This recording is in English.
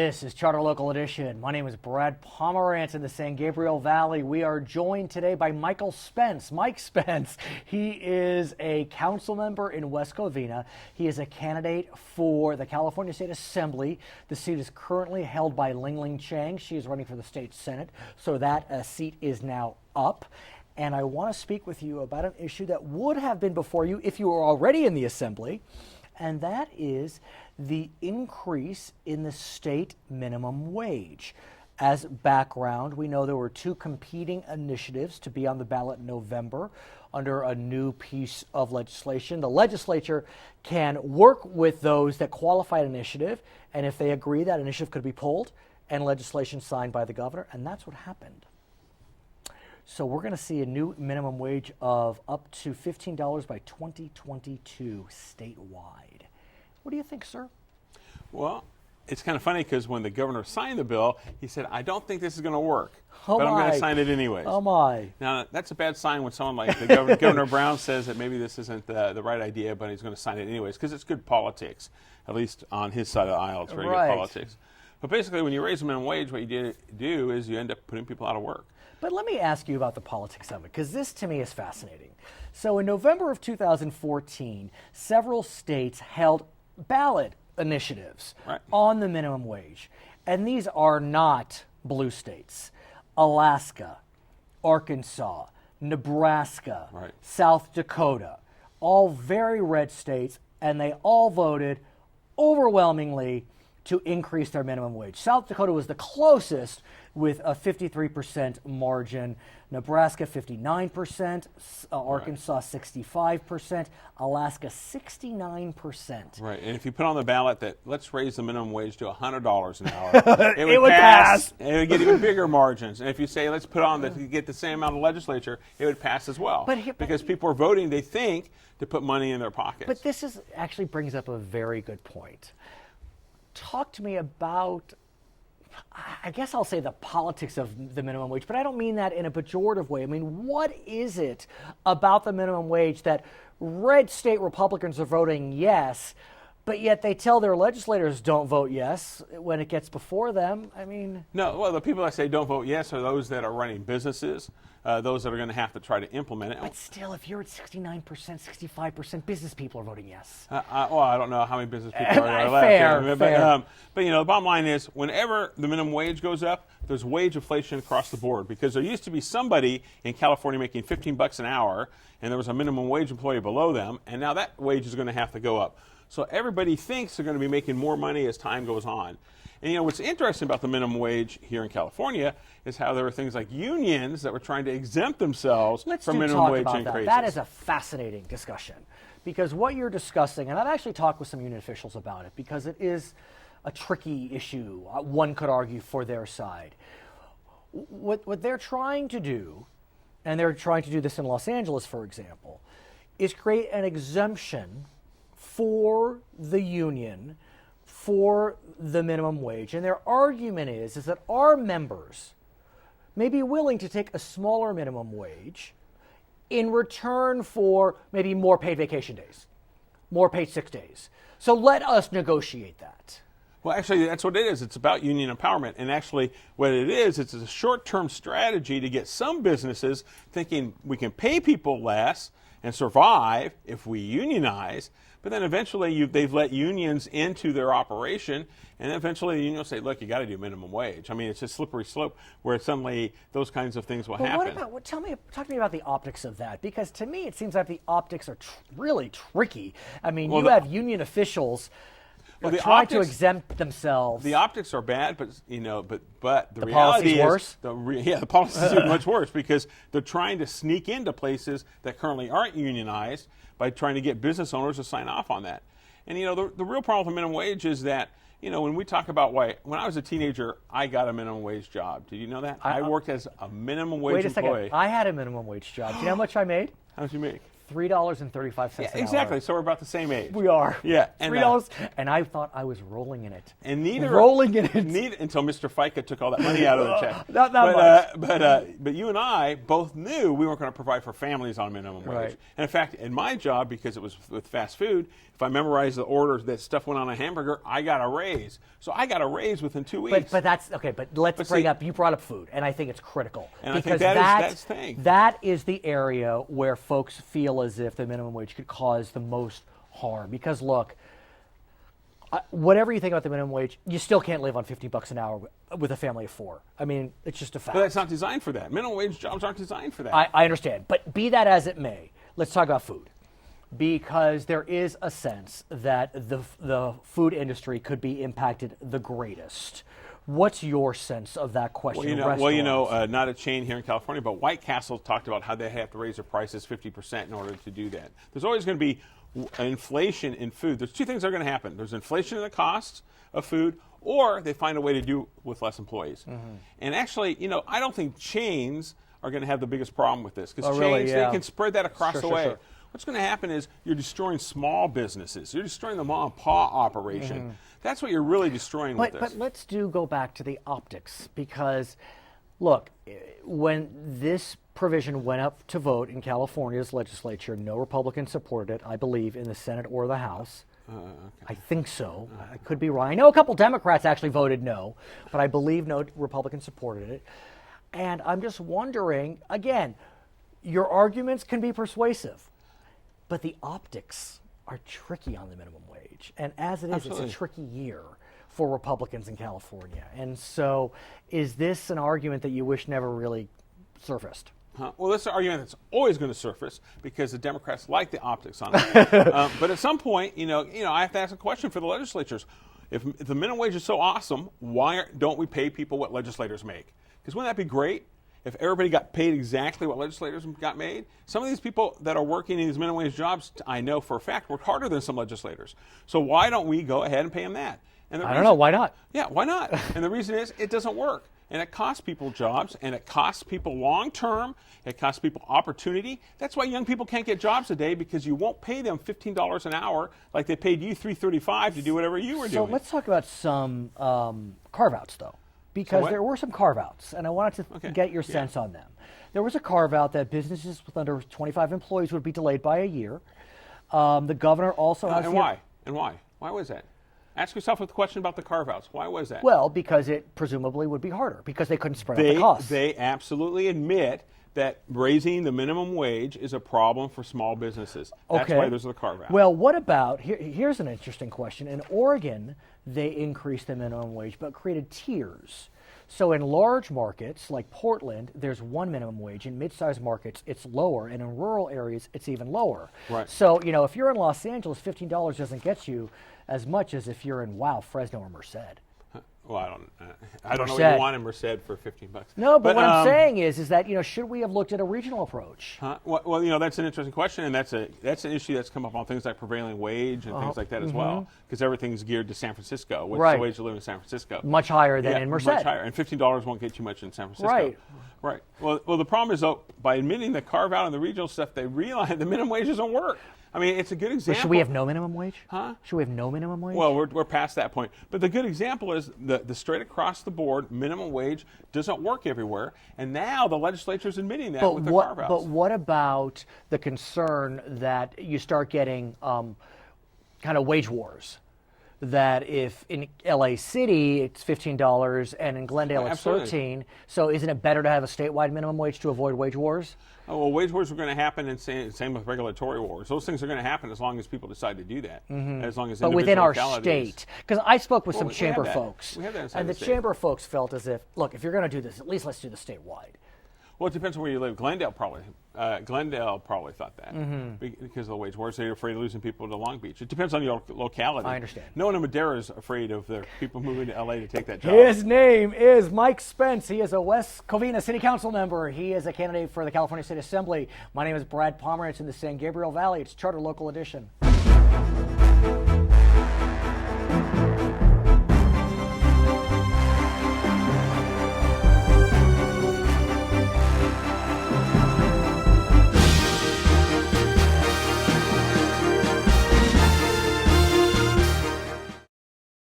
This is Charter Local Edition. My name is Brad Pomerance in the San Gabriel Valley. We are joined today by Michael Spence. Mike Spence, he is a council member in West Covina. He is a candidate for the California State Assembly. The seat is currently held by Ling Chang. She is running for the state Senate, so that seat is now up. And I want to speak with you about an issue that would have been before you if you were already in the Assembly, and that is the increase in the state minimum wage. As background, we know there were two competing initiatives to be on the ballot in November under a new piece of legislation. The legislature can work with those that qualify an initiative, and if they agree, that initiative could be pulled and legislation signed by the governor, and that's what happened. So we're going to see a new minimum wage of up to $15 by 2022 statewide. What do you think, sir? Well, it's kind of funny because when the governor signed the bill, he said, I don't think this is going to work, but I'm going to sign it anyways. Oh, my. Now, that's a bad sign when someone like the Governor Brown says that maybe this isn't the right idea, but he's going to sign it anyways because it's good politics, at least on his side of the aisle. It's very good politics. But basically, when you raise the minimum wage, what you do is you end up putting people out of work. But let me ask you about the politics of it, because this to me is fascinating. So in November of 2014, several states held ballot initiatives on the minimum wage. And these are not blue states. Alaska, Arkansas, Nebraska, South Dakota, all very red states, and they all voted overwhelmingly to increase their minimum wage. South Dakota was the closest with a 53% margin, Nebraska 59%, Arkansas 65%, Alaska 69%. Right, and if you put on the ballot that let's raise the minimum wage to $100 an hour, it would pass. And it would get even bigger margins. And if you say let's put on that you get the same amount of legislature, it would pass as well. Because people are voting, they think, to put money in their pockets. But this actually brings up a very good point. Talk to me about, I guess I'll say the politics of the minimum wage, but I don't mean that in a pejorative way. I mean, what is it about the minimum wage that red state Republicans are voting yes, but yet they tell their legislators don't vote yes when it gets before them? I mean... No, well, the people that say don't vote yes are those that are running businesses, those that are going to have to try to implement it. But still, if you're at 69%, 65%, business people are voting yes. Well, I don't know how many business people are left. Fair. But, you know, the bottom line is whenever the minimum wage goes up, there's wage inflation across the board because there used to be somebody in California making $15 an hour, and there was a minimum wage employee below them, and now that wage is going to have to go up. So everybody thinks they're going to be making more money as time goes on. And, you know, what's interesting about the minimum wage here in California is how there were things like unions that were trying to exempt themselves from minimum wage increases. That is a fascinating discussion because what you're discussing, and I've actually talked with some union officials about it because it is a tricky issue, one could argue, for their side. What they're trying to do, and they're trying to do this in Los Angeles, for example, is create an exemption for the union for the minimum wage. And their argument is that our members may be willing to take a smaller minimum wage in return for maybe more paid vacation days, more paid sick days. So let us negotiate that. Well, actually, that's what it is. It's about union empowerment. And actually, what it is, it's a short-term strategy to get some businesses thinking we can pay people less and survive if we unionize. But then eventually they've let unions into their operation, and eventually the union will say, look, you got to do minimum wage. I mean, it's a slippery slope where suddenly those kinds of things will happen. Talk to me about the optics of that, because to me it seems like the optics are really tricky. I mean, you have union officials trying to exempt themselves. The optics are bad, but you know, but the reality is worse. The policies are much worse because they're trying to sneak into places that currently aren't unionized by trying to get business owners to sign off on that. And you know, the real problem with minimum wage is that, you know, when we talk about when I was a teenager, I got a minimum wage job. Did you know that? I worked as a minimum wage employee. Wait a second. I had a minimum wage job. Do you know how much I made? How much did you make? $3.35 Yeah, an exactly. hour. So we're about the same age. We are. Yeah, and $3, and I thought I was rolling in it. And neither until Mr. FICA took all that money out of the check. Not much. But you and I both knew we weren't going to provide for families on minimum wage. Right. And in fact, in my job, because it was with fast food, if I memorized the order that stuff went on a hamburger, I got a raise. So I got a raise within 2 weeks. But that's okay. But let's bring up. You brought up food, and I think it's critical And because I think that's the thing. that is the area where folks feel as if the minimum wage could cause the most harm. Because look, whatever you think about the minimum wage, you still can't live on $50 an hour with a family of 4. I mean, it's just a fact. But that's not designed for that. Minimum wage jobs aren't designed for that. I understand. But be that as it may, let's talk about food. Because there is a sense that the food industry could be impacted the greatest. What's your sense of that question? Not a chain here in California, but White Castle talked about how they have to raise their prices 50% in order to do that. There's always going to be inflation in food. There's 2 things that are going to happen. There's inflation in the cost of food, or they find a way to do it with less employees. Mm-hmm. And actually, I don't think chains are going to have the biggest problem with this, because chains, they can spread that across the way. Sure. What's going to happen is you're destroying small businesses. You're destroying the mom and pop operation. Mm-hmm. That's what you're really destroying with this. But let's go back to the optics, because, look, when this provision went up to vote in California's legislature, no Republicans supported it, I believe, in the Senate or the House. Okay. I think so. I could be wrong. I know a couple Democrats actually voted no, but I believe no Republicans supported it. And I'm just wondering, again, your arguments can be persuasive, but the optics are tricky on the minimum wage. And as it is, Absolutely. It's a tricky year for Republicans in California. And so is this an argument that you wish never really surfaced? Well, this is an argument that's always going to surface because the Democrats like the optics on it. But at some point, I have to ask a question for the legislatures. If the minimum wage is so awesome, why don't we pay people what legislators make? Because wouldn't that be great? If everybody got paid exactly what legislators got made, some of these people that are working in these minimum wage jobs, I know for a fact, work harder than some legislators. So why don't we go ahead and pay them that? And I don't know. Why not? Yeah, why not? And the reason is it doesn't work. And it costs people jobs, and it costs people long term. It costs people opportunity. That's why young people can't get jobs today, because you won't pay them $15 an hour like they paid you $3.35 to do whatever you were doing. So let's talk about some carve-outs, though. Because there were some carve-outs, and I wanted to get your sense on them. There was a carve-out that businesses with under 25 employees would be delayed by a year. The governor also has... And why? Why was that? Ask yourself a question about the carve-outs. Why was that? Well, because it presumably would be harder, because they couldn't spread out the costs. They absolutely admit that raising the minimum wage is a problem for small businesses. That's why there's the carve-out. Well, what about... Here's an interesting question. In Oregon, they increased the minimum wage, but created tiers. So in large markets like Portland, there's one minimum wage. In mid-sized markets, it's lower. And in rural areas, it's even lower. Right. So, if you're in Los Angeles, $15 doesn't get you as much as if you're in, Fresno or Merced. Well, I don't know what you want in Merced for $15. No, but what I'm saying is that should we have looked at a regional approach? Well, that's an interesting question, and that's an issue that's come up on things like prevailing wage and things like that as well, because everything's geared to San Francisco. What's the wage to live in San Francisco? Much higher than in Merced. Much higher, and $15 won't get you much in San Francisco. Right. Well, the problem is, though, by admitting the carve out and the regional stuff, they realize the minimum wage doesn't work. I mean, it's a good example. But should we have no minimum wage? Should we have no minimum wage? Well, we're past that point. But the good example is the straight across the board minimum wage doesn't work everywhere. And now the legislature is admitting that with the carve-outs. But what about the concern that you start getting kind of wage wars? That if in LA City it's $15 and in Glendale it's $13, so isn't it better to have a statewide minimum wage to avoid wage wars? Oh, well, wage wars are going to happen, and same with regulatory wars. Those things are going to happen as long as people decide to do that. As long as but within our state, because I spoke with some chamber folks, and the chamber folks felt as if, look, if you're going to do this, at least let's do the statewide. Well, it depends on where you live. Glendale probably thought that because of the wage wars. They're afraid of losing people to Long Beach. It depends on your locality. I understand. No one in Madera is afraid of the people moving to LA to take that job. His name is Mike Spence. He is a West Covina City Council member. He is a candidate for the California State Assembly. My name is Brad Pomerance in the San Gabriel Valley. It's Charter Local Edition.